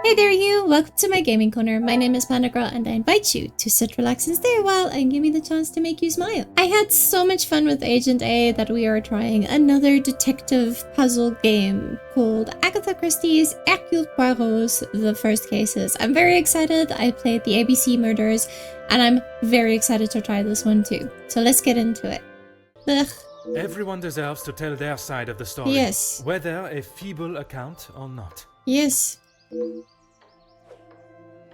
Hey there you! Welcome to my gaming corner. My name is Panda Girl and I invite you to sit, relax and stay a while and give me the chance to make you smile. I had so much fun with Agent A that we are trying another detective puzzle game called Agatha Christie's Hercule Poirot's The First Cases. I'm very excited. I played the ABC Murders and I'm very excited to try this one too. So let's get into it. Ugh. Everyone deserves to tell their side of the story. Yes. Whether a feeble account or not. Yes.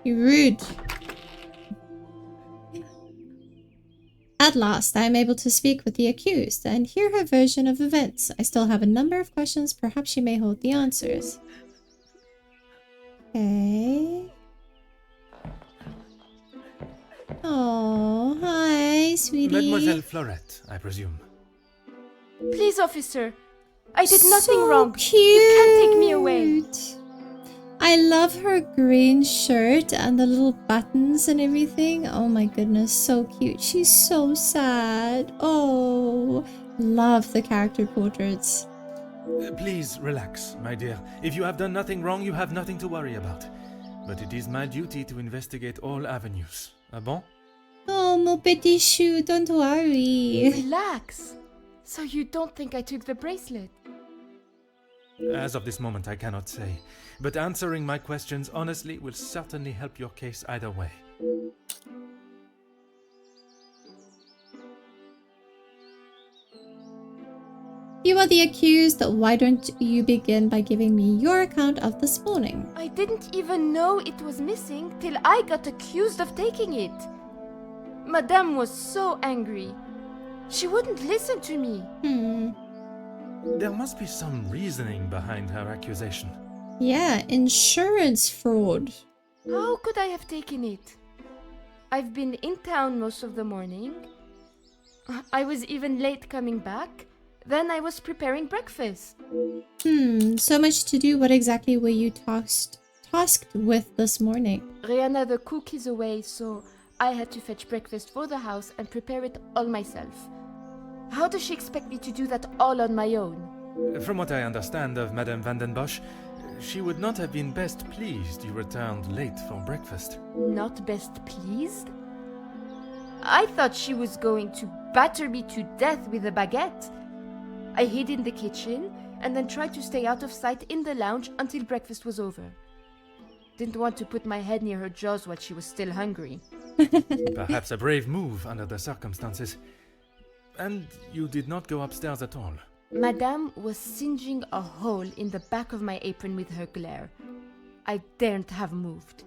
You're rude. At last, I am able to speak with the accused and hear her version of events. I still have a number of questions. Perhaps she may hold the answers. Okay. Oh, hi, sweetie. Mademoiselle Florette, I presume. Please, officer. I did nothing So wrong. Cute. You can't take me away. I love her green shirt and the little buttons and everything. Oh my goodness, so cute. She's so sad. Oh, love the character portraits. Please relax, my dear. If you have done nothing wrong, you have nothing to worry about. But it is my duty to investigate all avenues. Ah bon? Oh, mon petit chou, don't worry. Relax. So you don't think I took the bracelet? As of this moment, I cannot say. But answering my questions honestly will certainly help your case either way. You are the accused. Why don't you begin by giving me your account of this morning? I didn't even know it was missing till I got accused of taking it. Madame was so angry. She wouldn't listen to me. There must be some reasoning behind her accusation. Yeah, insurance fraud. How could I have taken it? I've been in town most of the morning. I was even late coming back. Then I was preparing breakfast. So much to do. What exactly were you tasked with this morning? Rihanna the cook is away, so I had to fetch breakfast for the house and prepare it all myself. How does she expect me to do that all on my own? From what I understand of Madame Van den Bosch, she would not have been best pleased you returned late for breakfast. Not best pleased? I thought she was going to batter me to death with a baguette. I hid in the kitchen and then tried to stay out of sight in the lounge until breakfast was over. Didn't want to put my head near her jaws while she was still hungry. Perhaps a brave move under the circumstances. And you did not go upstairs at all. Madame was singeing a hole in the back of my apron with her glare. I daren't have moved.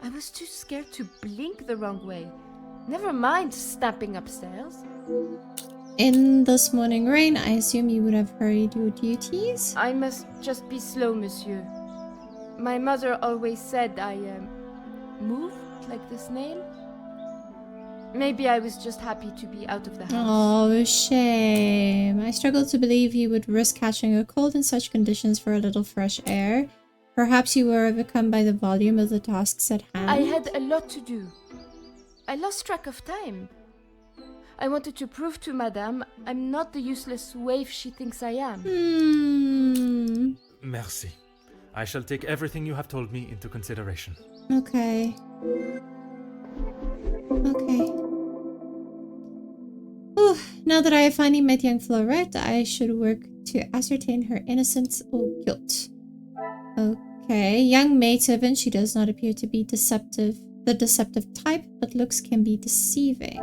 I was too scared to blink the wrong way. Never mind snapping upstairs. In this morning rain, I assume you would have hurried your duties? I must just be slow, monsieur. My mother always said I moved like the snail. Maybe I was just happy to be out of the house. Oh, shame. I struggle to believe you would risk catching a cold in such conditions for a little fresh air. Perhaps you were overcome by the volume of the tasks at hand. I had a lot to do. I lost track of time. I wanted to prove to Madame I'm not the useless waif she thinks I am. Merci. I shall take everything you have told me into consideration. Okay. Okay. Whew. Now that I have finally met young Florette, I should work to ascertain her innocence or guilt. Okay. Young maidservant, she does not appear to be the deceptive type, but looks can be deceiving.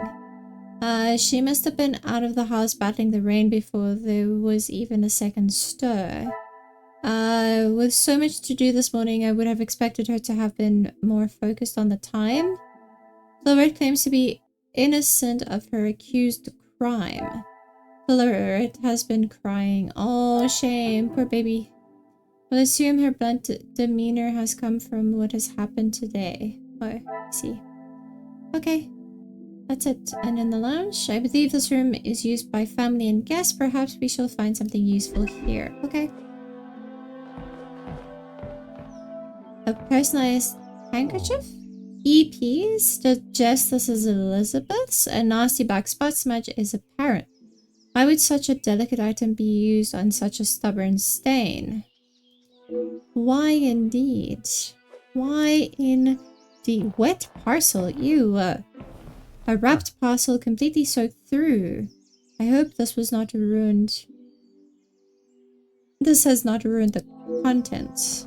She must have been out of the house battling the rain before there was even a second stir. With so much to do this morning, I would have expected her to have been more focused on the time. Florette claims to be innocent of her accused crime. Florette has been crying. Oh, shame. Poor baby. We'll assume her blunt demeanor has come from what has happened today. Oh, I see. Okay. That's it. And in the lounge, I believe this room is used by family and guests. Perhaps we shall find something useful here. Okay. A personalized handkerchief? EPs suggest this is Elizabeth's. A nasty black spot smudge is apparent. Why would such a delicate item be used on such a stubborn stain? Why indeed? Why in the wet parcel? Ew. A wrapped parcel completely soaked through. I hope this was not ruined. This has not ruined the contents.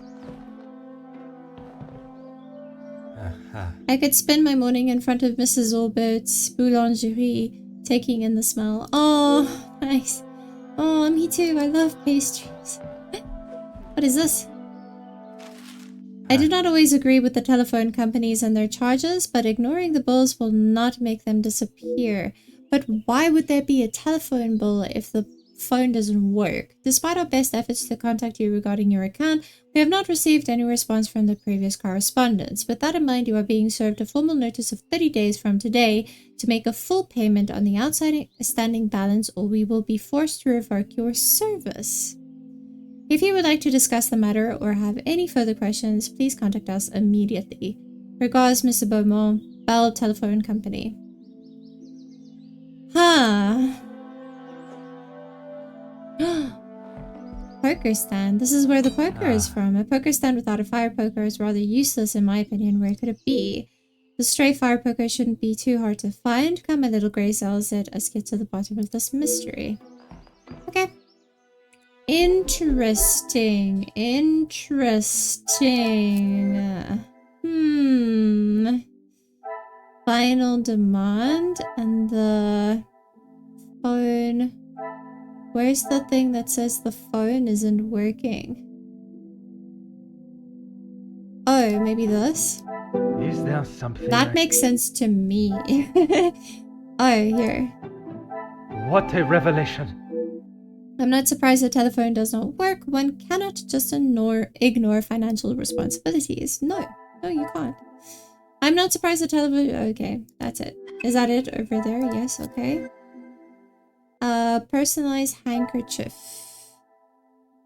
I could spend my morning in front of Mrs. Orbert's boulangerie, taking in the smell. Oh, nice. Oh, me too. I love pastries. What is this? I do not always agree with the telephone companies and their charges, but ignoring the bills will not make them disappear. But why would there be a telephone bill if the phone doesn't work? Despite our best efforts to contact you regarding your account, we have not received any response from the previous correspondence. With that in mind, you are being served a formal notice of 30 days from today to make a full payment on the outstanding balance, or we will be forced to revoke your service. If you would like to discuss the matter or have any further questions, please contact us immediately. Regards, Mr. Beaumont, Bell Telephone Company. Huh. Poker stand. This is where the poker is from. A poker stand without a fire poker is rather useless in my opinion. Where could it be? The stray fire poker shouldn't be too hard to find. Come, my little grey cells, let us get to the bottom of this mystery. Okay. Interesting. Final demand and the phone. Where's the thing that says the phone isn't working? Oh, maybe this? Is there something That makes sense to me. Oh, here. What a revelation! I'm not surprised the telephone does not work. One cannot just ignore financial responsibilities. No, you can't. I'm not surprised the telephone... Okay, that's it. Is that it over there? Yes, okay. Personalized handkerchief.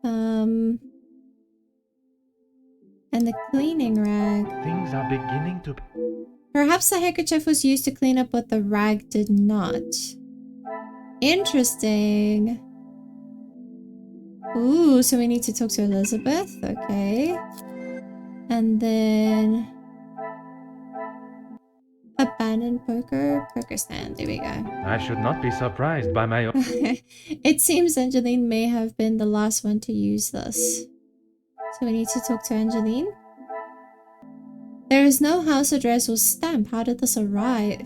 And the cleaning rag. Things are beginning to... Perhaps the handkerchief was used to clean up what the rag did not. Interesting. Ooh, so we need to talk to Elizabeth. Okay. And then... abandoned poker stand. There we go. I should not be surprised by my... It seems Angeline may have been the last one to use this. So we need to talk to Angeline. There is no house address or stamp. How did this arrive?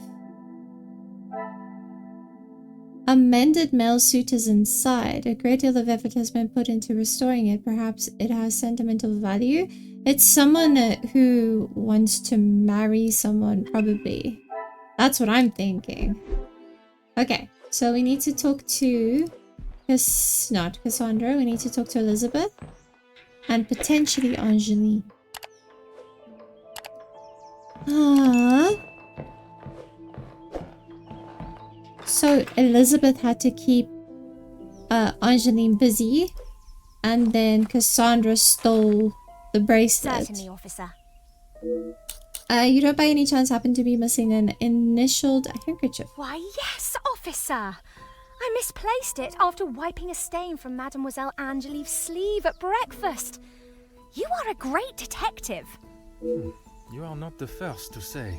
A mended mail suit is inside. A great deal of effort has been put into restoring it. Perhaps it has sentimental value. It's someone who wants to marry someone, probably. That's what I'm thinking. Okay, so we need to talk to... not Cassandra. We need to talk to Elizabeth. And potentially Angeline. So Elizabeth had to keep Angeline busy. And then Cassandra stole the bracelet. Certainly, officer. You don't by any chance happen to be missing an initialed handkerchief? Why, yes, officer. I misplaced it after wiping a stain from Mademoiselle Angelieve's sleeve at breakfast. You are a great detective. You are not the first to say.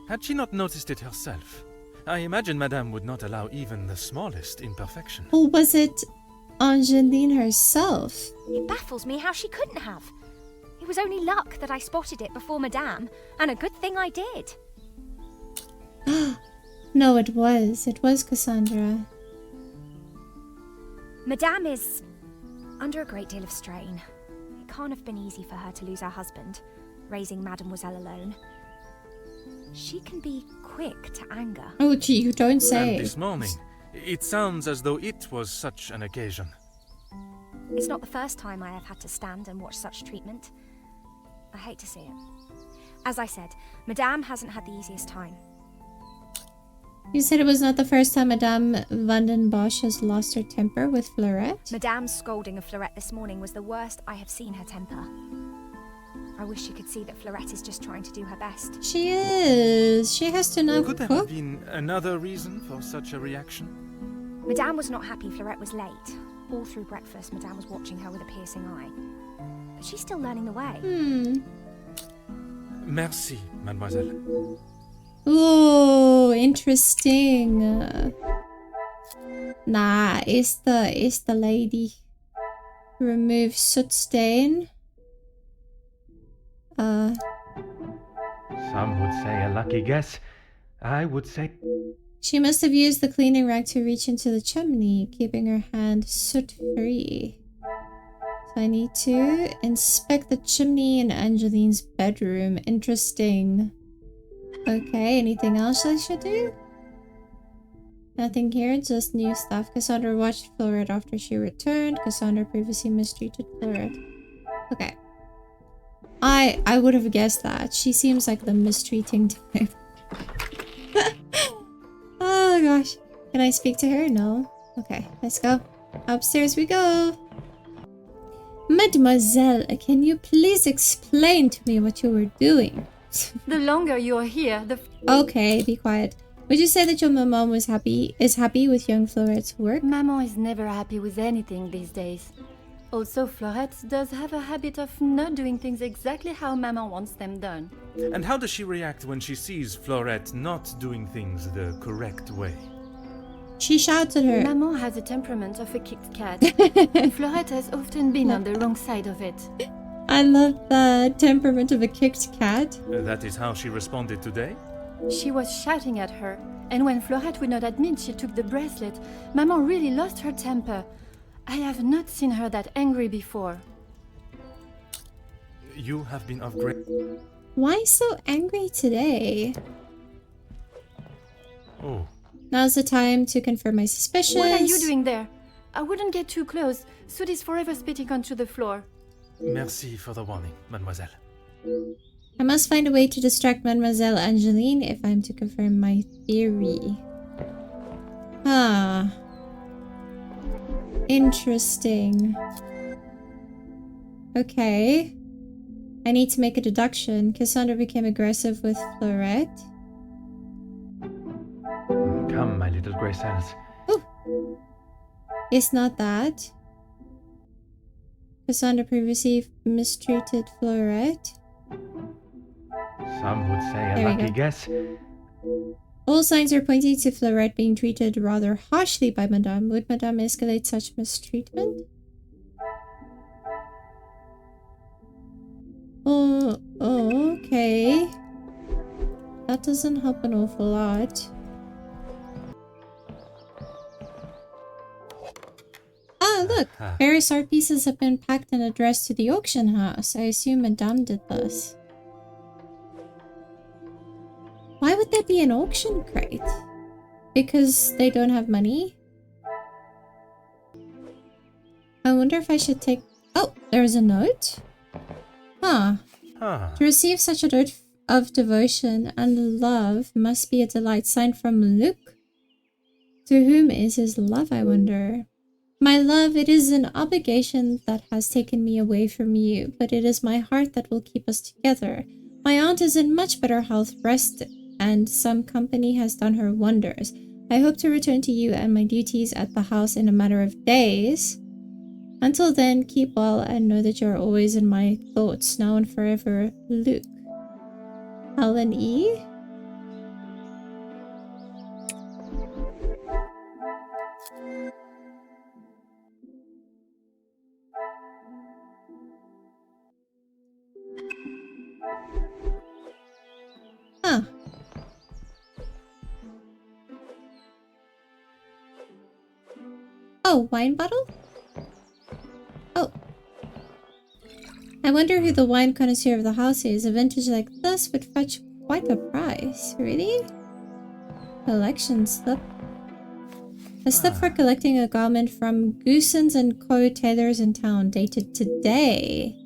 Had she not noticed it herself? I imagine Madame would not allow even the smallest imperfection. Or was it Angeline herself? It baffles me how she couldn't have. It was only luck that I spotted it before Madame, and a good thing I did. No, it was. It was Cassandra. Madame is under a great deal of strain. It can't have been easy for her to lose her husband, raising Mademoiselle alone. She can be quick to anger. Oh, gee, you don't say. And this morning, it sounds as though it was such an occasion. It's not the first time I have had to stand and watch such treatment. I hate to see it. As I said, Madame hasn't had the easiest time. You said it was not the first time Madame Vanden Bosch has lost her temper with Fleurette? Madame's scolding of Fleurette this morning was the worst I have seen her temper. I wish you could see that Fleurette is just trying to do her best. She is. She has to now Could there cook. have been another reason for such a reaction? Madame was not happy Fleurette was late. All through breakfast, Madame was watching her with a piercing eye. but she's still learning the way. Merci, mademoiselle. Oh, interesting. Nah, it's the lady. Remove soot stain. Some would say a lucky guess. I would say... She must have used the cleaning rag to reach into the chimney, keeping her hand soot-free. So I need to inspect the chimney in Angeline's bedroom. Interesting. Okay, anything else I should do? Nothing here, just new stuff. Cassandra watched Floret after she returned. Cassandra previously mistreated Floret. Okay. I would have guessed that. She seems like the mistreating type. Oh gosh. Can I speak to her? No. Okay, let's go. Upstairs we go. Mademoiselle, can you please explain to me what you were doing? The longer you're here, the... Okay, be quiet. Would you say that your maman is happy with young Floret's work? Maman is never happy with anything these days. Also, Floret does have a habit of not doing things exactly how Maman wants them done. And how does she react when she sees Floret not doing things the correct way? She shouts at her. Maman has a temperament of a kicked cat. Floret has often been on the wrong side of it. I love the temperament of a kicked cat. That is how she responded today? She was shouting at her, and when Floret would not admit she took the bracelet, Maman really lost her temper. I have not seen her that angry before. You have been of great... Why so angry today? Oh. Now's the time to confirm my suspicions. What are you doing there? I wouldn't get too close. Soot is forever spitting onto the floor. Merci for the warning, mademoiselle. I must find a way to distract Mademoiselle Angeline if I'm to confirm my theory. Ah. Interesting. Okay. I need to make a deduction. Cassandra became aggressive with Floret. Come, my little grey cells. Oh. It's not that. Cassandra previously mistreated Floret. Some would say a lucky guess. All signs are pointing to Floret being treated rather harshly by Madame. Would Madame escalate such mistreatment? Oh, okay. That doesn't help an awful lot. Oh, look! Various art pieces have been packed and addressed to the auction house. I assume Madame did this. Why would there be an auction crate? Because they don't have money? I wonder if I should take... Oh, there's a note? Huh. To receive such a note of devotion and love must be a delight, signed from Luc. To whom is his love, I wonder? My love, it is an obligation that has taken me away from you, but it is my heart that will keep us together. My aunt is in much better health, rest, and some company has done her wonders. I hope to return to you and my duties at the house in a matter of days. Until then, keep well and know that you are always in my thoughts, now and forever, Luke. Helen E. Huh. Oh, wine bottle? Oh. I wonder who the wine connoisseur of the house is. A vintage like this would fetch quite a price. Really? Collection slip. A slip for collecting a garment from Goosens & Co. tailors in town, dated today.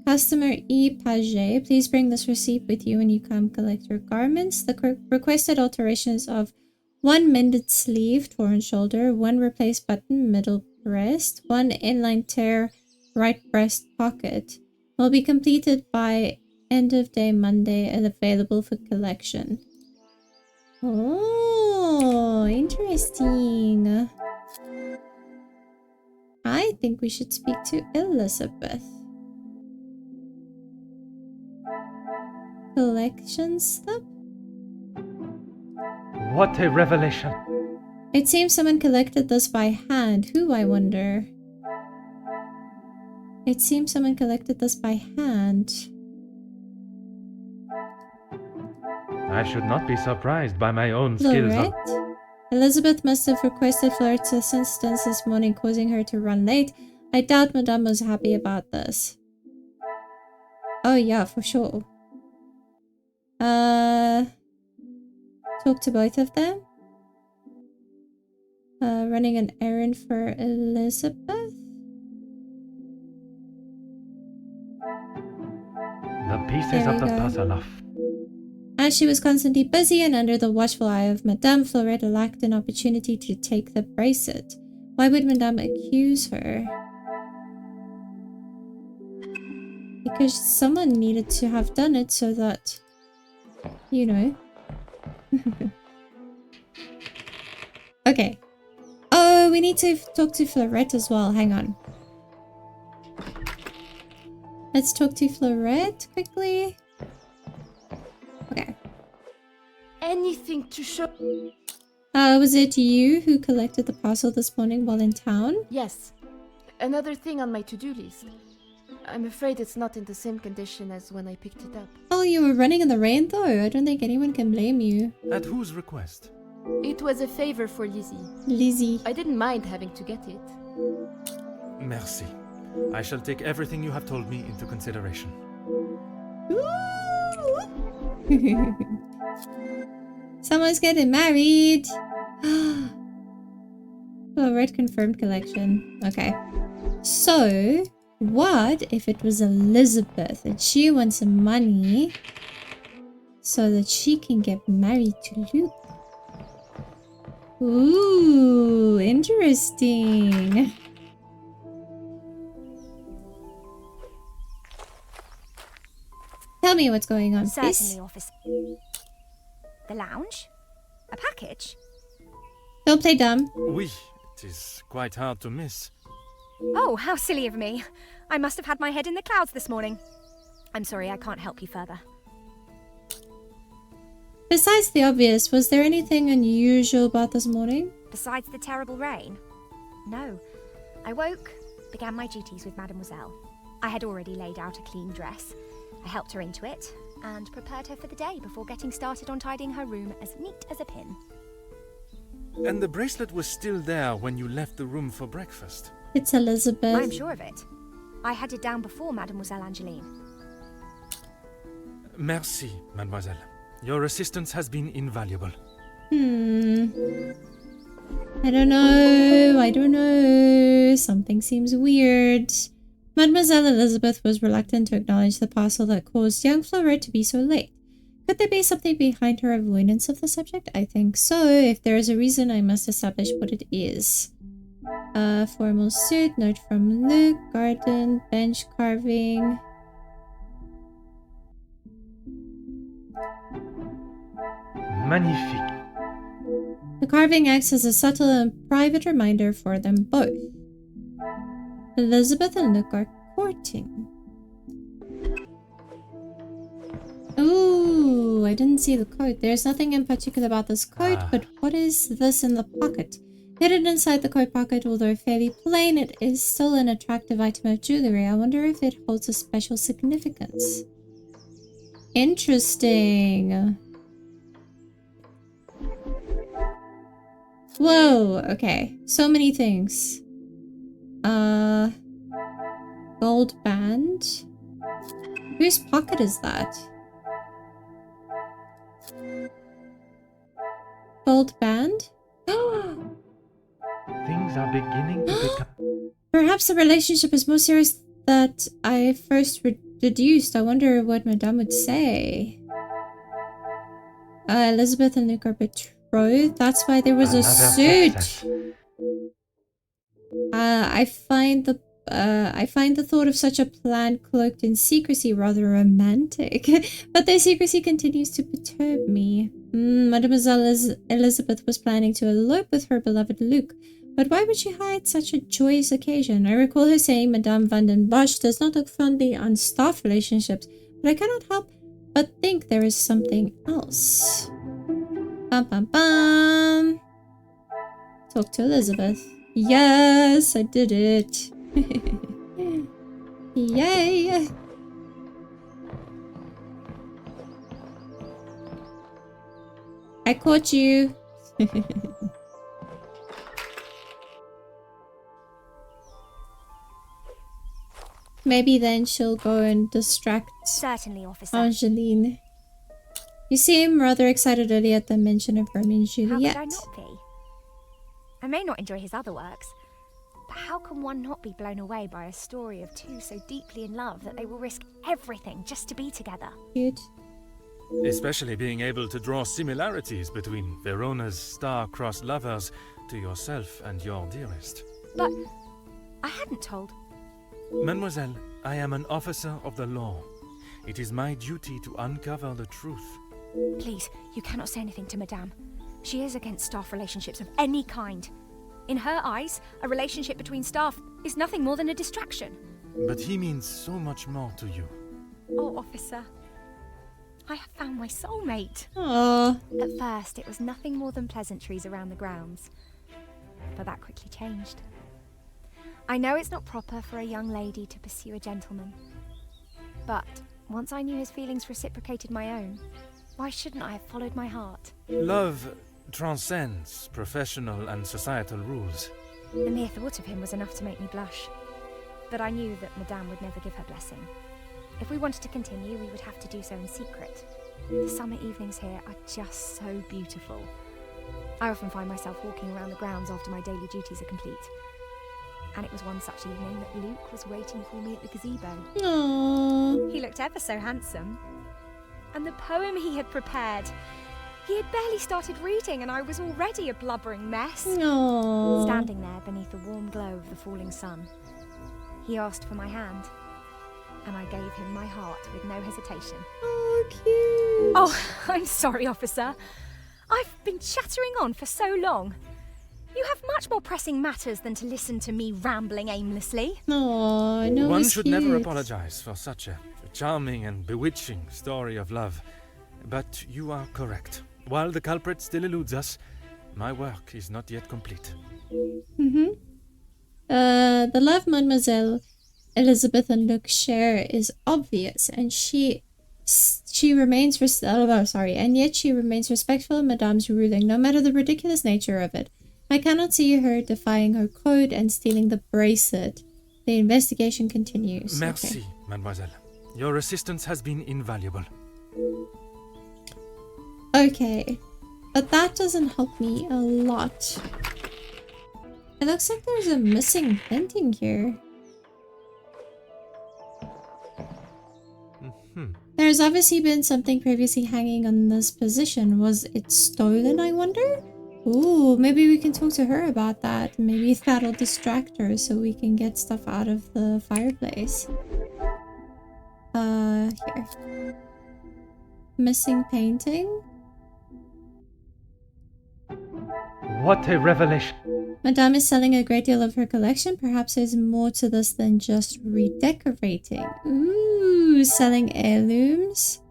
Customer E. Paget, please bring this receipt with you when you come collect your garments. The requested alterations of 1 mended sleeve, torn shoulder, 1 replaced button, middle breast, 1 inline tear, right breast pocket, will be completed by end of day Monday and available for collection. Oh, interesting. I think we should speak to Elizabeth. Collection slip? What a revelation! It seems someone collected this by hand. Who, I wonder? It seems someone collected this by hand. I should not be surprised by my own skills. Fleurette? Elizabeth must have requested Fleurette's assistance this morning, causing her to run late. I doubt Madame was happy about this. Oh yeah, for sure. Talk to both of them? Running an errand for Elizabeth? The pieces of the puzzle of... As she was constantly busy and under the watchful eye of Madame, Fleurette lacked an opportunity to take the bracelet. Why would Madame accuse her? Because someone needed to have done it so that, you know. Okay. Oh, we need to talk to Fleurette as well. Hang on. Let's talk to Fleurette quickly. Okay. Anything to show? Was it you who collected the parcel this morning while in town? Yes. Another thing on my to-do list. I'm afraid it's not in the same condition as when I picked it up. Oh, you were running in the rain though. I don't think anyone can blame you. At whose request? It was a favor for Lizzie. Lizzie. I didn't mind having to get it. Merci. I shall take everything you have told me into consideration. Someone's getting married. Oh, red confirmed collection. Okay. So, what if it was Elizabeth and she wants some money so that she can get married to Luke? Ooh, interesting. Tell me what's going on, please. Certainly, officer. The lounge? A package? Don't play dumb. Oui, it is quite hard to miss. Oh, how silly of me. I must have had my head in the clouds this morning. I'm sorry, I can't help you further. Besides the obvious, was there anything unusual about this morning? Besides the terrible rain? No. I woke, began my duties with Mademoiselle. I had already laid out a clean dress. I helped her into it and prepared her for the day before getting started on tidying her room as neat as a pin. And the bracelet was still there when you left the room for breakfast. It's Elizabeth. I'm sure of it. I had it down before Mademoiselle Angeline. Merci, mademoiselle. Your assistance has been invaluable. I don't know. Something seems weird. Mademoiselle Elizabeth was reluctant to acknowledge the parcel that caused young Fleurette to be so late. Could there be something behind her avoidance of the subject? I think so. If there is a reason, I must establish what it is. Formal suit, note from Luke, garden, bench carving. Magnifique. The carving acts as a subtle and private reminder for them both. Elizabeth and Luke are courting. Ooh, I didn't see the coat. There's nothing in particular about this coat, but what is this in the pocket? Hidden inside the coat pocket, although fairly plain, it is still an attractive item of jewelry. I wonder if it holds a special significance. Interesting. Whoa, okay. So many things. Gold band. Whose pocket is that? Gold band? Things are beginning to become... Perhaps the relationship is more serious than I first deduced. I wonder what Madame would say. Elizabeth and Luke are betrothed. That's why there was a suit. I find the thought of such a plan cloaked in secrecy rather romantic, but their secrecy continues to perturb me. Mademoiselle Elizabeth was planning to elope with her beloved Luke, but why would she hide such a joyous occasion? I recall her saying Madame van den Bosch does not look fondly on staff relationships, But I cannot help but think there is something else. Bum bum bum. Talk to Elizabeth. Yes, I did it. Yay. I caught you. Maybe then she'll go and distract Certainly, officer. Angeline. You seem rather excited earlier at the mention of Romeo and How Juliet. could I not be? I may not enjoy his other works, but how can one not be blown away by a story of two so deeply in love that they will risk everything just to be together? Cute. Especially being able to draw similarities between Verona's star-crossed lovers to yourself and your dearest. But I hadn't told. Mademoiselle, I am an officer of the law. It is my duty to uncover the truth. Please, you cannot say anything to Madame. She is against staff relationships of any kind. In her eyes, a relationship between staff is nothing more than a distraction. But he means so much more to you. Oh, officer, I have found my soulmate. Aww. At first, it was nothing more than pleasantries around the grounds. But that quickly changed. I know it's not proper for a young lady to pursue a gentleman. But once I knew his feelings reciprocated my own, why shouldn't I have followed my heart? Love transcends professional and societal rules. The mere thought of him was enough to make me blush. But I knew that Madame would never give her blessing. If we wanted to continue, we would have to do so in secret. The summer evenings here are just so beautiful. I often find myself walking around the grounds after my daily duties are complete. And it was one such evening that Luke was waiting for me at the gazebo. Aww. He looked ever so handsome. And the poem he had prepared, he had barely started reading and I was already a blubbering mess. Aww. Standing there beneath the warm glow of the falling sun, he asked for my hand. And I gave him my heart with no hesitation. Oh, cute. Oh, I'm sorry, officer. I've been chattering on for so long. You have much more pressing matters than to listen to me rambling aimlessly. Aww, no, One it's should cute. never apologize for such a charming and bewitching story of love. But you are correct. While the culprit still eludes us, my work is not yet complete. The love Mademoiselle Elizabeth and Luke share is obvious, and and yet she remains respectful of Madame's ruling, no matter the ridiculous nature of it. I cannot see her defying her code and stealing the bracelet. The investigation continues. Merci, Okay. mademoiselle. Your assistance has been invaluable. Okay, but that doesn't help me a lot. It looks like there's a missing painting here. There's obviously been something previously hanging on this position. Was it stolen, I wonder? Ooh, maybe we can talk to her about that. Maybe that'll distract her so we can get stuff out of the fireplace. Here. Missing painting? What a revelation! Madame is selling a great deal of her collection. Perhaps there's more to this than just redecorating. Ooh, selling heirlooms.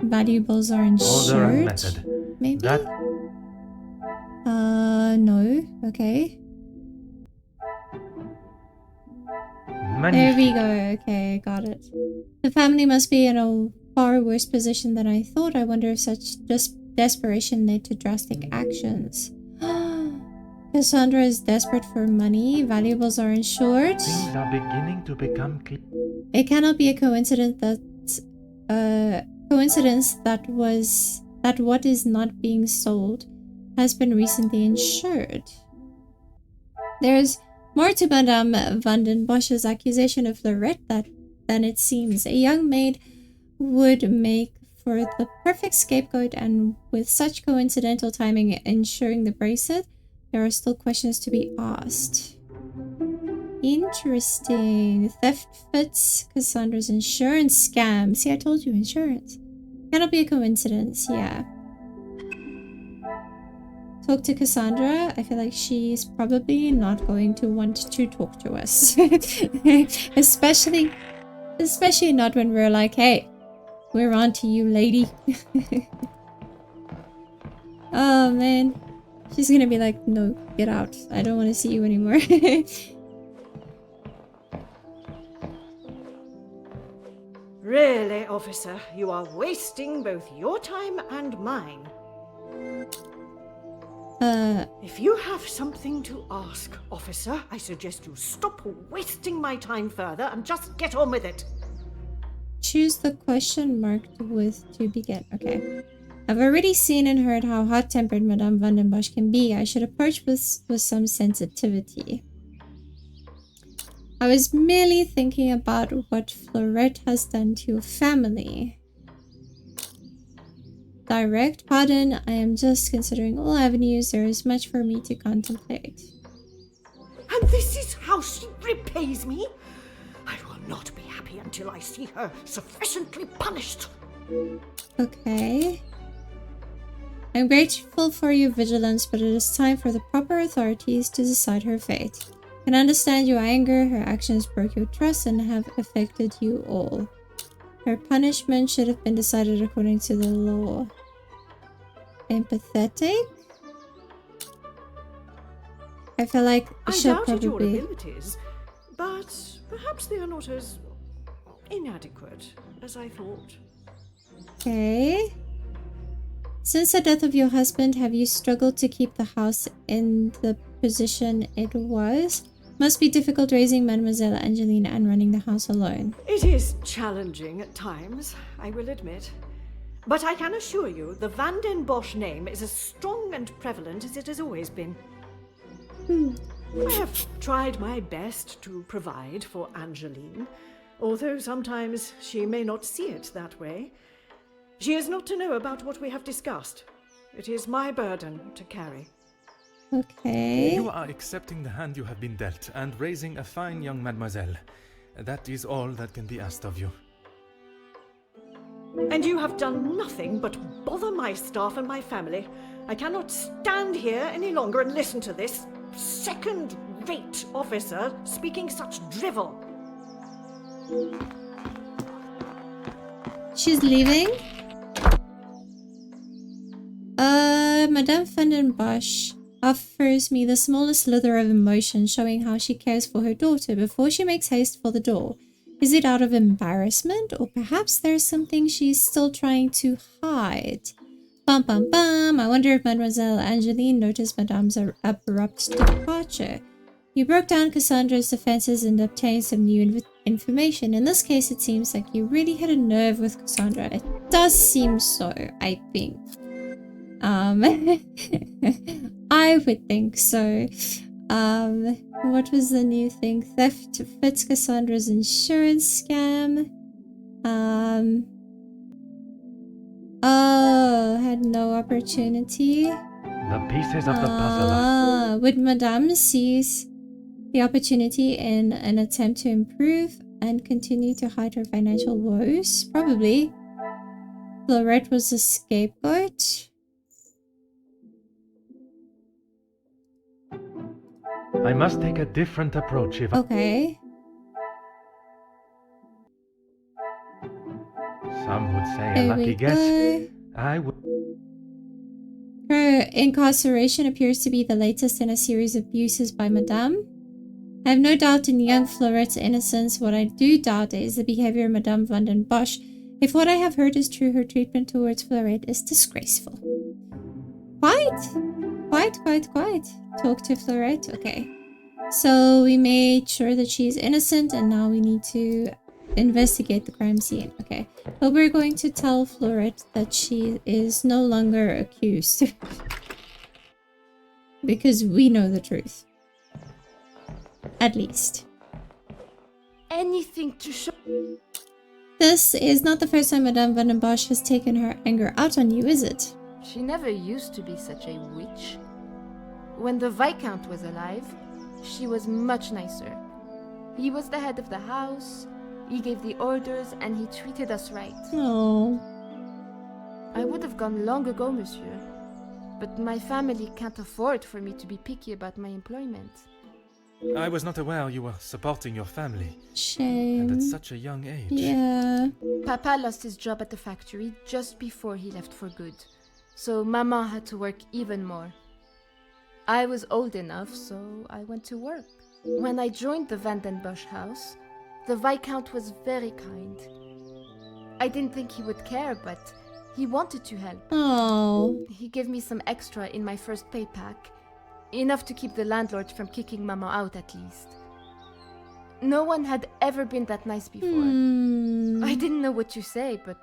Valuables are Order and insured. method. Maybe? That No. Okay. There magnifique. we go. Okay, got it. The family must be in a far worse position than I thought. I wonder if such desperation led to drastic actions. Cassandra is desperate for money. Valuables are insured. Things are beginning to become clear. It cannot be a coincidence that what is not being sold has been recently insured. There's more to Madame Vanden Bosch's accusation of Lorette than it seems. A young maid would make for the perfect scapegoat, and with such coincidental timing ensuring the bracelet, there are still questions to be asked. Interesting. Theft fits Cassandra's insurance scam. See, I told you, insurance. Cannot be a coincidence, yeah. talk to Cassandra, I feel like she's probably not going to want to talk to us. especially not when we're like, hey, we're on to you, lady. Oh man, she's gonna be like, no, get out, I don't want to see you anymore. Really, officer, you are wasting both your time and mine. If you have something to ask, officer, I suggest you stop wasting my time further and just get on with it. Choose the question marked with to begin. Okay. I've already seen and heard how hot-tempered Madame van den Bosch can be. I should approach with some sensitivity. I was merely thinking about what Fleurette has done to your family. Direct, pardon, I am just considering all avenues. There is much for me to contemplate. And this is how she repays me? I will not be happy until I see her sufficiently punished. Okay. I'm grateful for your vigilance, but it is time for the proper authorities to decide her fate. I can understand your anger. Her actions broke your trust and have affected you all. Her punishment should have been decided according to the law. Empathetic? I feel like I she'll doubted your probably... abilities, but perhaps they are not as inadequate as I thought. Okay. Since the death of your husband, have you struggled to keep the house in the position it was? Must be difficult raising Mademoiselle Angelina and running the house alone. It is challenging at times, I will admit. But I can assure you the Van den Bosch name is as strong and prevalent as it has always been. I have tried my best to provide for Angeline, although sometimes she may not see it that way. She is not to know about what we have discussed. It is my burden to carry. Okay. You are accepting the hand you have been dealt and raising a fine young mademoiselle. That is all that can be asked of you. And you have done nothing but bother my staff and my family. I cannot stand here any longer and listen to this second-rate officer speaking such drivel. She's leaving? Madame van den Bosch offers me the smallest slither of emotion, showing how she cares for her daughter before she makes haste for the door. Is it out of embarrassment, or perhaps there's something she's still trying to hide? Bum bum bum! I wonder if Mademoiselle Angeline noticed Madame's abrupt departure. You broke down Cassandra's defenses and obtained some new information. In this case, it seems like you really hit a nerve with Cassandra. It does seem so, I think. I would think so. What was the new thing? Theft fits Cassandra's insurance scam. Oh, had no opportunity. The pieces of the puzzle. Would Madame seize the opportunity in an attempt to improve and continue to hide her financial woes? Probably. Fleurette was a scapegoat. I must take a different approach if Okay. Some would say a There lucky we guess. go. I would. Her incarceration appears to be the latest in a series of abuses by Madame. I have no doubt in young Fleurette's innocence. What I do doubt is the behavior of Madame van den Bosch. If what I have heard is true, her treatment towards Fleurette is disgraceful. Quite. Talk to Fleurette. Okay. So we made sure that she's innocent and now we need to investigate the crime scene. Okay. But we're going to tell Fleurette that she is no longer accused. Because we know the truth. At least. Anything to show. This is not the first time Madame van den Bosch has taken her anger out on you, is it? She never used to be such a witch. When the Viscount was alive, she was much nicer. He was the head of the house, he gave the orders, and he treated us right. Oh. I would have gone long ago, monsieur. but my family can't afford for me to be picky about my employment. I was not aware you were supporting your family, Shame. and at such a young age. Yeah. Papa lost his job at the factory just before he left for good, so Mama had to work even more. I was old enough, so I went to work. When I joined the Van den Bosch house, the Viscount was very kind. I didn't think he would care, but he wanted to help. Oh. He gave me some extra in my first pay pack, enough to keep the landlord from kicking Mama out at least. No one had ever been that nice before. I didn't know what to say, but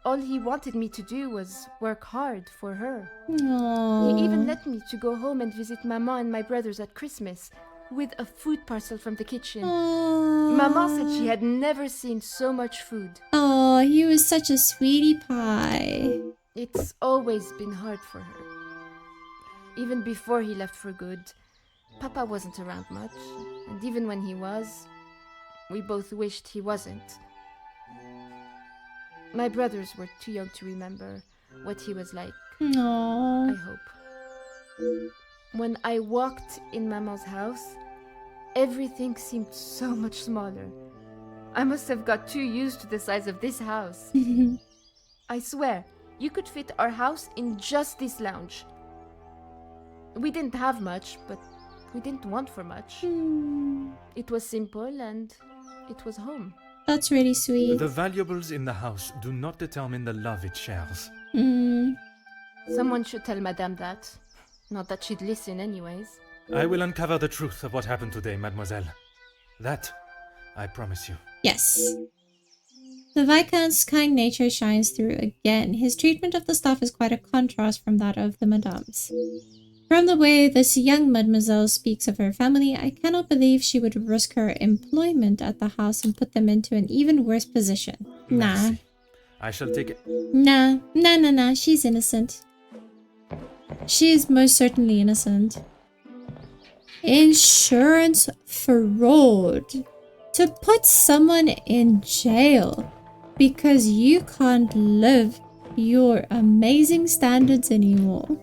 all he wanted me to do was work hard for her. Aww. He even let me to go home and visit Mama and my brothers at Christmas with a food parcel from the kitchen. Mama said she had never seen so much food. Oh, he was such a sweetie pie. It's always been hard for her. Even before he left for good, Papa wasn't around much, and even when he was, we both wished he wasn't. My brothers were too young to remember what he was like, Aww. I hope. When I walked in Mama's house, everything seemed so much smaller. I must have got too used to the size of this house. I swear, you could fit our house in just this lounge. We didn't have much, but we didn't want for much. It was simple and it was home. That's really sweet. The valuables in the house do not determine the love it shares. Someone should tell Madame that. Not that she'd listen anyways. I will uncover the truth of what happened today, mademoiselle. That, I promise you. Yes. The Viscount's kind nature shines through again. His treatment of the staff is quite a contrast from that of the Madames. From the way this young mademoiselle speaks of her family, I cannot believe she would risk her employment at the house and put them into an even worse position. Nah. Merci. I shall take it. Nah. She's innocent. She is most certainly innocent. Insurance fraud. To put someone in jail because you can't live your amazing standards anymore.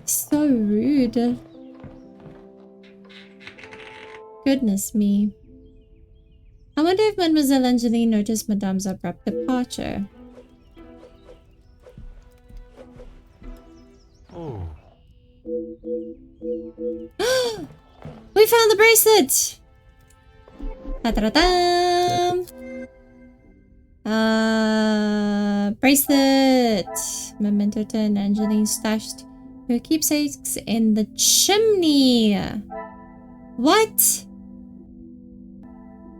So rude. Goodness me. I wonder if Mademoiselle Angeline noticed Madame's abrupt departure. Oh. We found the bracelet! Ta-da-da-dam! Bracelet! Memento 10. Angeline stashed her keepsakes in the chimney. What?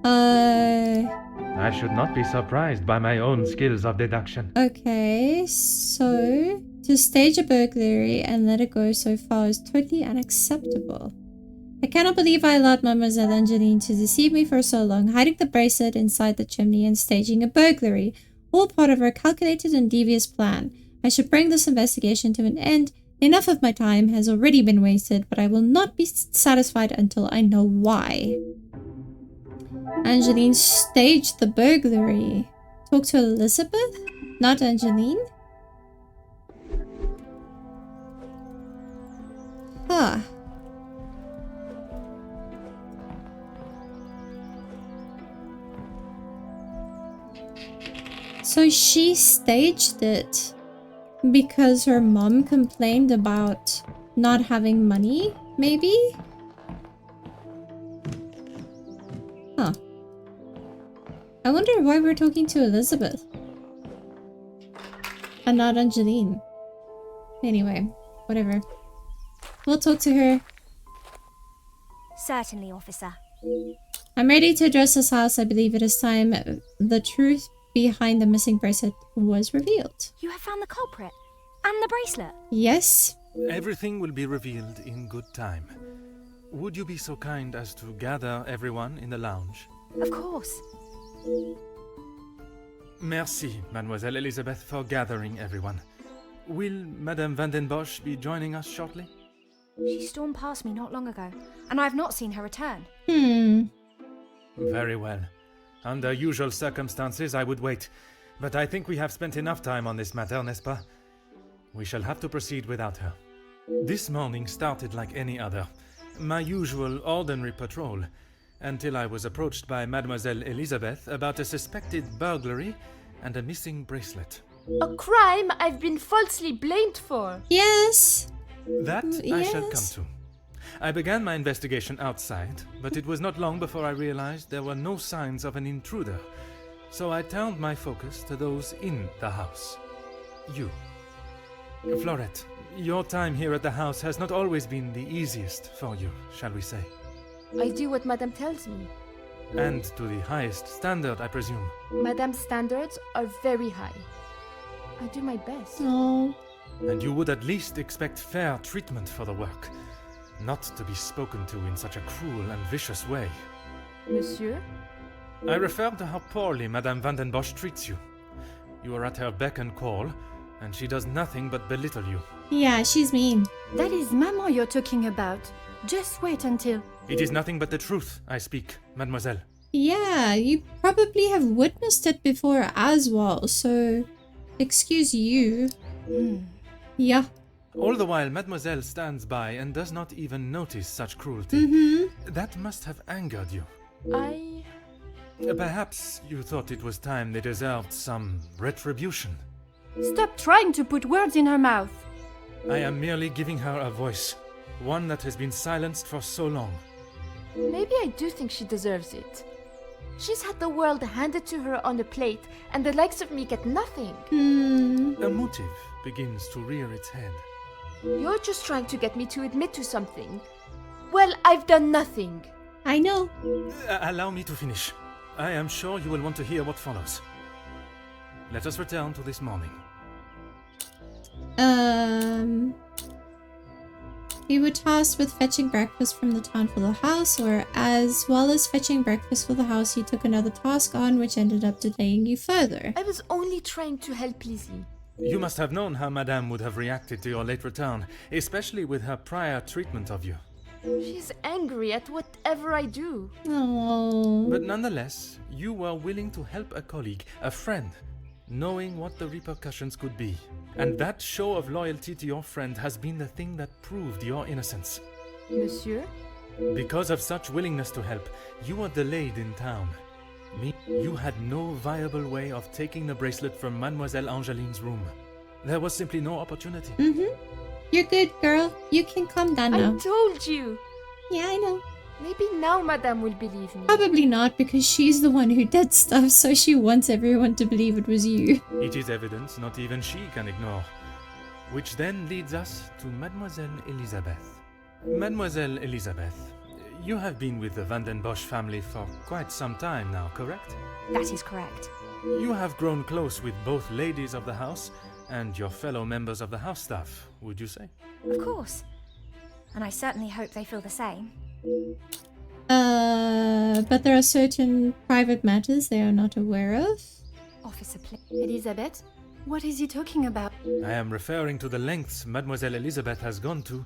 I should not be surprised by my own skills of deduction. Okay, so to stage a burglary and let it go so far is totally unacceptable. I cannot believe I allowed Mademoiselle Angeline to deceive me for so long, hiding the bracelet inside the chimney and staging a burglary, all part of her calculated and devious plan. I should bring this investigation to an end. Enough of my time has already been wasted, but I will not be satisfied until I know why. Angeline staged the burglary. Talk to Elizabeth? Not Angeline? Huh. So she staged it because her mom complained about not having money, maybe? Huh. I wonder why we're talking to Elizabeth and not Angeline. Anyway, whatever. We'll talk to her. Certainly, officer. I'm ready to address this house. I believe it is time the truth behind the missing bracelet was revealed. You have found the culprit and the bracelet. Yes. Everything will be revealed in good time. Would you be so kind as to gather everyone in the lounge? Of course. Merci, Mademoiselle Elizabeth, for gathering everyone. Will Madame Van den Bosch be joining us shortly? She stormed past me not long ago, and I have not seen her return. Very well. Under usual circumstances, I would wait. But I think we have spent enough time on this matter, n'est-ce pas? We shall have to proceed without her. This morning started like any other, my usual ordinary patrol, until I was approached by Mademoiselle Elizabeth about a suspected burglary and a missing bracelet. A crime I've been falsely blamed for. Yes. That I shall come Yes. to. I began my investigation outside, but it was not long before I realized there were no signs of an intruder, so I turned my focus to those in the house. You. Florette, your time here at the house has not always been the easiest for you, shall we say. I do what Madame tells me. And to the highest standard, I presume. Madame's standards are very high. I do my best. Oh. And you would at least expect fair treatment for the work, not to be spoken to in such a cruel and vicious way. Monsieur? I refer to how poorly Madame Van den Bosch treats you. You are at her beck and call, and she does nothing but belittle you. Yeah, she's mean. That is Maman you're talking about. Just wait until... It is nothing but the truth I speak, mademoiselle. Yeah, you probably have witnessed it before as well, so excuse you. Yeah. All the while, mademoiselle stands by and does not even notice such cruelty. That must have angered you. Perhaps you thought it was time they deserved some retribution. Stop trying to put words in her mouth. I am merely giving her a voice, one that has been silenced for so long. Maybe I do think she deserves it. She's had the world handed to her on a plate, and the likes of me get nothing. A motive begins to rear its head. You're just trying to get me to admit to something. Well, I've done nothing. I know. Allow me to finish. I am sure you will want to hear what follows. Let us return to this morning. You were tasked with fetching breakfast from the town for the house, or as well as fetching breakfast for the house, you took another task on, which ended up delaying you further. I was only trying to help Lizzie. You must have known how Madame would have reacted to your late return, especially with her prior treatment of you. She's angry at whatever I do. Oh. But nonetheless, you were willing to help a colleague, a friend, knowing what the repercussions could be. And that show of loyalty to your friend has been the thing that proved your innocence. Monsieur? Because of such willingness to help, you were delayed in town. You had no viable way of taking the bracelet from Mademoiselle Angeline's room. There was simply no opportunity. You're good, girl. You can calm down now. I told you. Yeah, I know. Maybe now Madame will believe me. Probably not, because she's the one who did stuff, so she wants everyone to believe it was you. It is evidence not even she can ignore. Which then leads us to Mademoiselle Elizabeth. Mademoiselle Elizabeth, you have been with the Van den Bosch family for quite some time now, correct? That is correct. You have grown close with both ladies of the house and your fellow members of the house staff, would you say? Of course. And I certainly hope they feel the same. But there are certain private matters they are not aware of. Officer, please. Elizabeth, what is he talking about? I am referring to the lengths Mademoiselle Elizabeth has gone to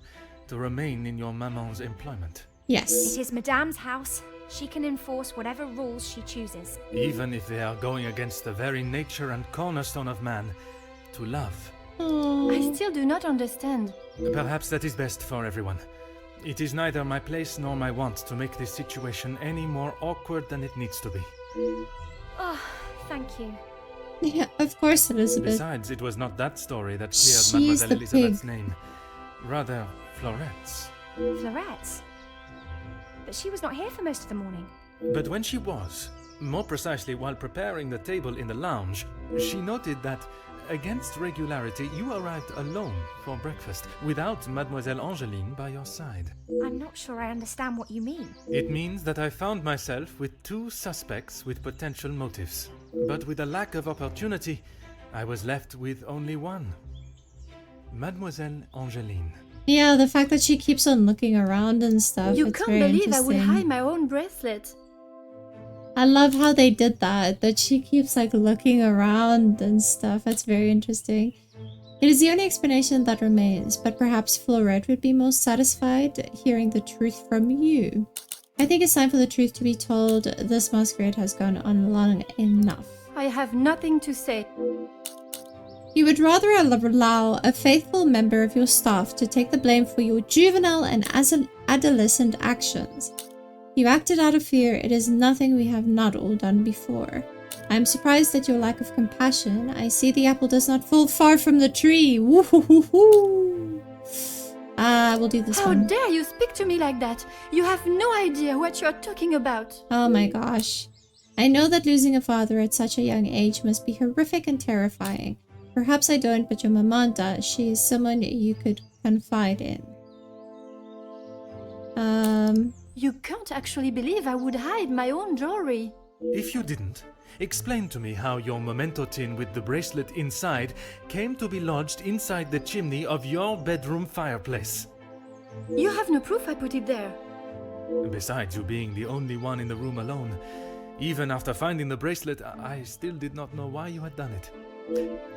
remain in your maman's employment. Yes. It is Madame's house. She can enforce whatever rules she chooses. Even if they are going against the very nature and cornerstone of man, to love. Oh. I still do not understand. Perhaps that is best for everyone. It is neither my place nor my want to make this situation any more awkward than it needs to be. Oh, thank you. Yeah, of course, Elizabeth. Besides, it was not that story that She's cleared Mademoiselle the Elizabeth's pig. name. Rather, Florette's. Florette's? But she was not here for most of the morning. But when she was, more precisely while preparing the table in the lounge, she noted that, against regularity, you arrived alone for breakfast, without Mademoiselle Angeline by your side. I'm not sure I understand what you mean. It means that I found myself with two suspects with potential motives. But with a lack of opportunity, I was left with only one. Mademoiselle Angeline. Yeah, the fact that she keeps on looking around and stuff. You it's can't very believe I would interesting. hide my own bracelet. I love how they did that. That she keeps like looking around and stuff. That's very interesting. It is the only explanation that remains, but perhaps Florette would be most satisfied hearing the truth from you. I think it's time for the truth to be told. This masquerade has gone on long enough. I have nothing to say. You would rather allow a faithful member of your staff to take the blame for your juvenile and adolescent actions. You acted out of fear. It is nothing we have not all done before. I am surprised at your lack of compassion. I see the apple does not fall far from the tree. Woo-hoo-hoo-hoo. We'll do this How one. dare you speak to me like that? You have no idea what you're talking about. Oh my gosh. I know that losing a father at such a young age must be horrific and terrifying. Perhaps I don't, but your mama does. She is someone you could confide in. You can't actually believe I would hide my own jewelry. If you didn't, explain to me how your memento tin with the bracelet inside came to be lodged inside the chimney of your bedroom fireplace. You have no proof I put it there. Besides you being the only one in the room alone, even after finding the bracelet, I still did not know why you had done it.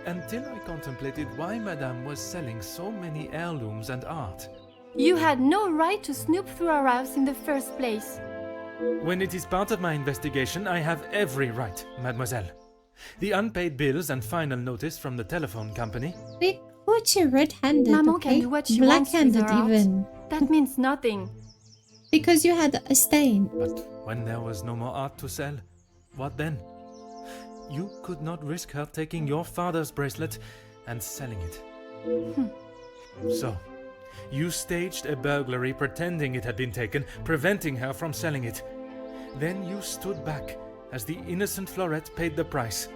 Until I contemplated why Madame was selling so many heirlooms and art. You had no right to snoop through our house in the first place. When it is part of my investigation, I have every right, mademoiselle. The unpaid bills and final notice from the telephone company. We caught you red-handed, Maman okay? can do what she wants with Black-handed her art. even. That means nothing. Because you had a stain. But when there was no more art to sell, what then? You could not risk her taking your father's bracelet and selling it. So, you staged a burglary pretending it had been taken, preventing her from selling it. Then you stood back as the innocent Florette paid the price.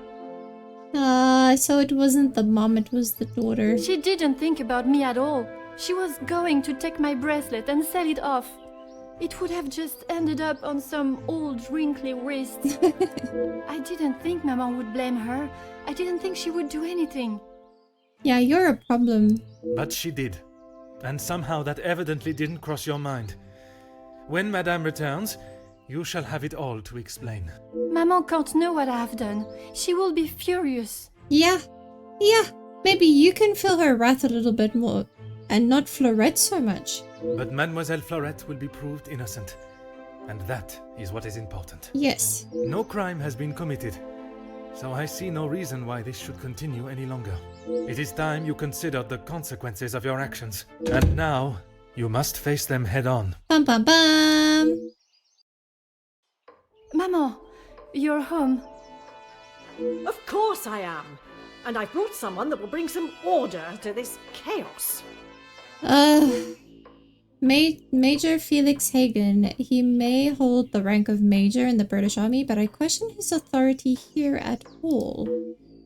So it wasn't the mom, it was the daughter. She didn't think about me at all. She was going to take my bracelet and sell it off. It would have just ended up on some old wrinkly wrist. I didn't think Maman would blame her. I didn't think she would do anything. Yeah, you're a problem. But she did. And somehow that evidently didn't cross your mind. When Madame returns, you shall have it all to explain. Maman can't know what I have done. She will be furious. Yeah. Maybe you can feel her wrath a little bit more. And not Florette so much. But Mademoiselle Florette will be proved innocent. And that is what is important. Yes. No crime has been committed. So I see no reason why this should continue any longer. It is time you considered the consequences of your actions. And now, you must face them head on. Bum bum bum. Maman, you're home. Of course I am. And I've brought someone that will bring some order to this chaos. Major Felix Hagen. He may hold the rank of major in the British Army, but I question his authority here at all.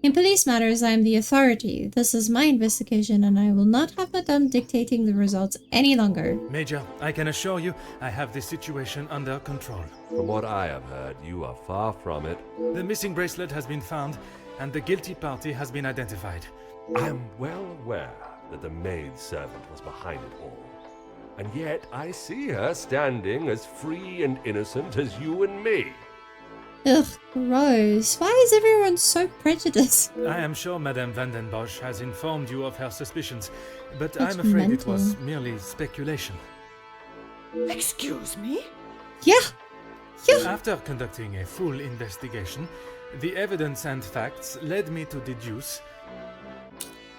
In police matters, I am the authority. This is my investigation, and I will not have Madame dictating the results any longer. Major, I can assure you I have this situation under control. From what I have heard, you are far from it. The missing bracelet has been found, and the guilty party has been identified. I am well aware that the maid-servant was behind it all. And yet I see her standing as free and innocent as you and me. Ugh, gross. Why is everyone so prejudiced? I am sure Madame van den Bosch has informed you of her suspicions, but That's I'm afraid it mental. was merely speculation. Excuse me? Yeah. After conducting a full investigation, the evidence and facts led me to deduce...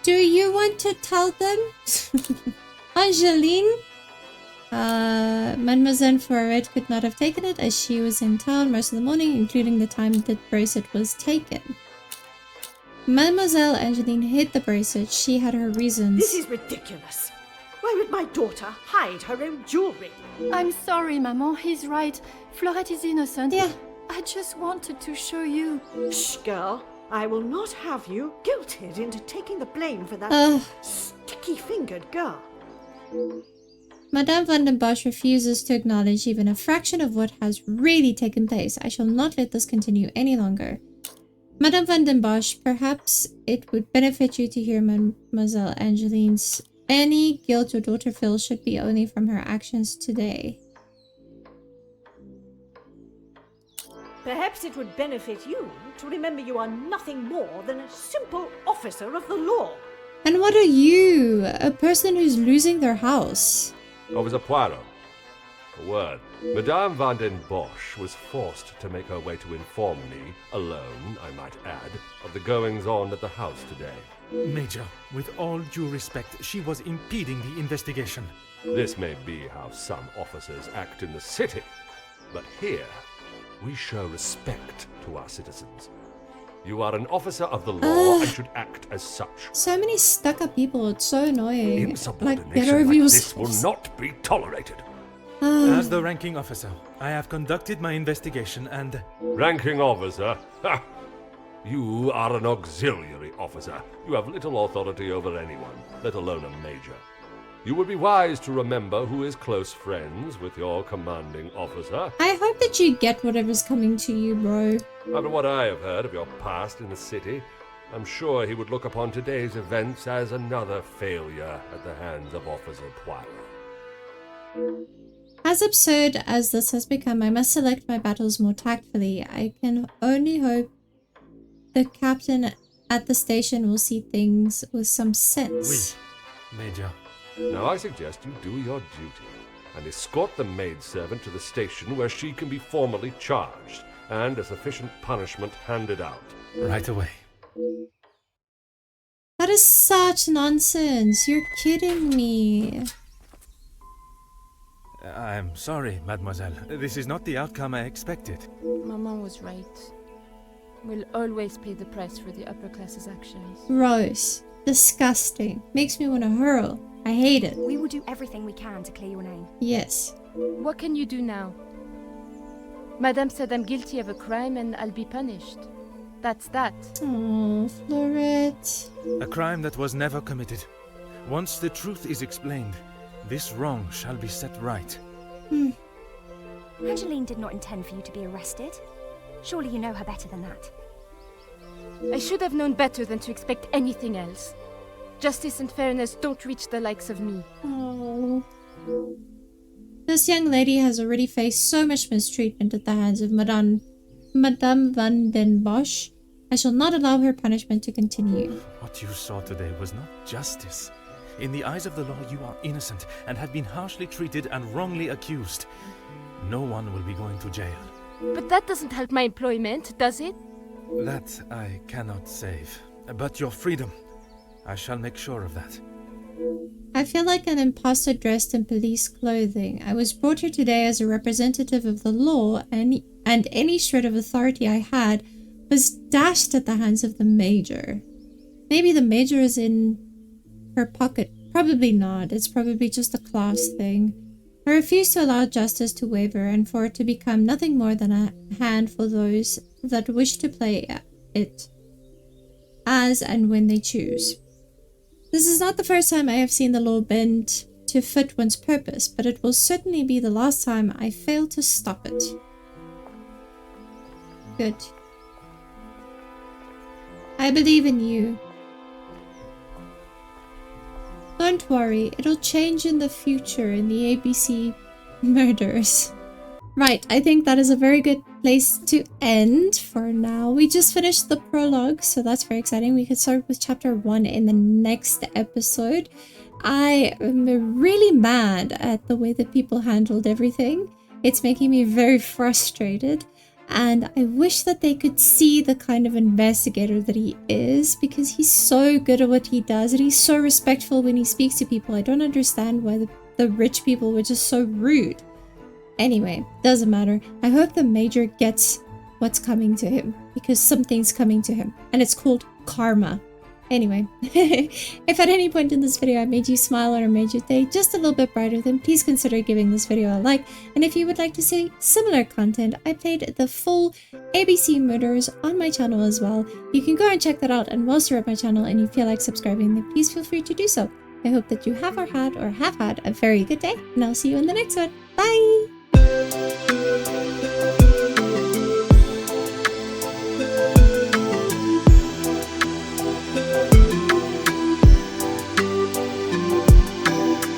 Do you want to tell them? Angeline? Mademoiselle Poirot could not have taken it as she was in town most of the morning, including the time the bracelet was taken. Mademoiselle Angeline hid the bracelet. She had her reasons. This is ridiculous. Why would my daughter hide her own jewelry? I'm sorry, Maman. He's right. Florette is innocent. Yeah. I just wanted to show you. Shh, girl. I will not have you guilted into taking the blame for that sticky-fingered girl. Madame van den Bosch refuses to acknowledge even a fraction of what has really taken place. I shall not let this continue any longer. Madame van den Bosch, perhaps it would benefit you to hear Mademoiselle Angeline's any guilt your daughter feels should be only from her actions today. Perhaps it would benefit you to remember you are nothing more than a simple officer of the law. And what are you? A person who's losing their house. Officer Poirot. A word. Madame van den Bosch was forced to make her way to inform me, alone, I might add, of the goings-on at the house today. Major, with all due respect, she was impeding the investigation. This may be how some officers act in the city, but here we show respect to our citizens. You are an officer of the law and should act as such. So many stuck-up people, it's so annoying. Insubordination like this will not be tolerated. As the ranking officer, I have conducted my investigation and... Ranking officer? Ha! You are an auxiliary officer. You have little authority over anyone, let alone a major. You would be wise to remember who is close friends with your commanding officer. I hope that you get whatever's coming to you, bro. After what I have heard of your past in the city, I'm sure he would look upon today's events as another failure at the hands of Officer Poirot. As absurd as this has become, I must select my battles more tactfully. I can only hope the captain at the station will see things with some sense. Oui, Major. Now I suggest you do your duty and escort the maidservant to the station where she can be formally charged and a sufficient punishment handed out. Right away. That is such nonsense. You're kidding me. I'm sorry, mademoiselle. This is not the outcome I expected. Maman was right. We'll always pay the price for the upper class's actions. Gross. Disgusting. Makes me want to hurl. I hate it. We will do everything we can to clear your name. Yes. What can you do now? Madame said I'm guilty of a crime and I'll be punished. That's that. Oh, Florette. A crime that was never committed. Once the truth is explained, this wrong shall be set right. Angeline did not intend for you to be arrested. Surely you know her better than that. I should have known better than to expect anything else. Justice and fairness don't reach the likes of me. Oh. This young lady has already faced so much mistreatment at the hands of Madame van den Bosch. I shall not allow her punishment to continue. What you saw today was not justice. In the eyes of the law, you are innocent and have been harshly treated and wrongly accused. No one will be going to jail. But that doesn't help my employment, does it? That I cannot save. But your freedom, I shall make sure of that. I feel like an imposter dressed in police clothing. I was brought here today as a representative of the law, and any shred of authority I had was dashed at the hands of the major. Maybe the major is in her pocket. Probably not. It's probably just a class thing. I refuse to allow justice to waver and for it to become nothing more than a hand for those that wish to play it as and when they choose. This is not the first time I have seen the law bend to fit one's purpose, but it will certainly be the last time I fail to stop it. Good. I believe in you. Don't worry, it'll change in the future in the ABC murders. Right, I think that is a very good place to end for now. We just finished the prologue, so that's very exciting. We could start with chapter 1 in the next episode. I am really mad at the way that people handled everything. It's making me very frustrated. And I wish that they could see the kind of investigator that he is, because he's so good at what he does and he's so respectful when he speaks to people. I don't understand why the rich people were just so rude. Anyway, doesn't matter. I hope the major gets what's coming to him, because something's coming to him and it's called karma. Anyway, if at any point in this video I made you smile or made your day just a little bit brighter, then please consider giving this video a like. And if you would like to see similar content, I played the full ABC Murders on my channel as well. You can go and check that out, and whilst you're at my channel and you feel like subscribing, then please feel free to do so. I hope that you have had a very good day, and I'll see you in the next one. Bye!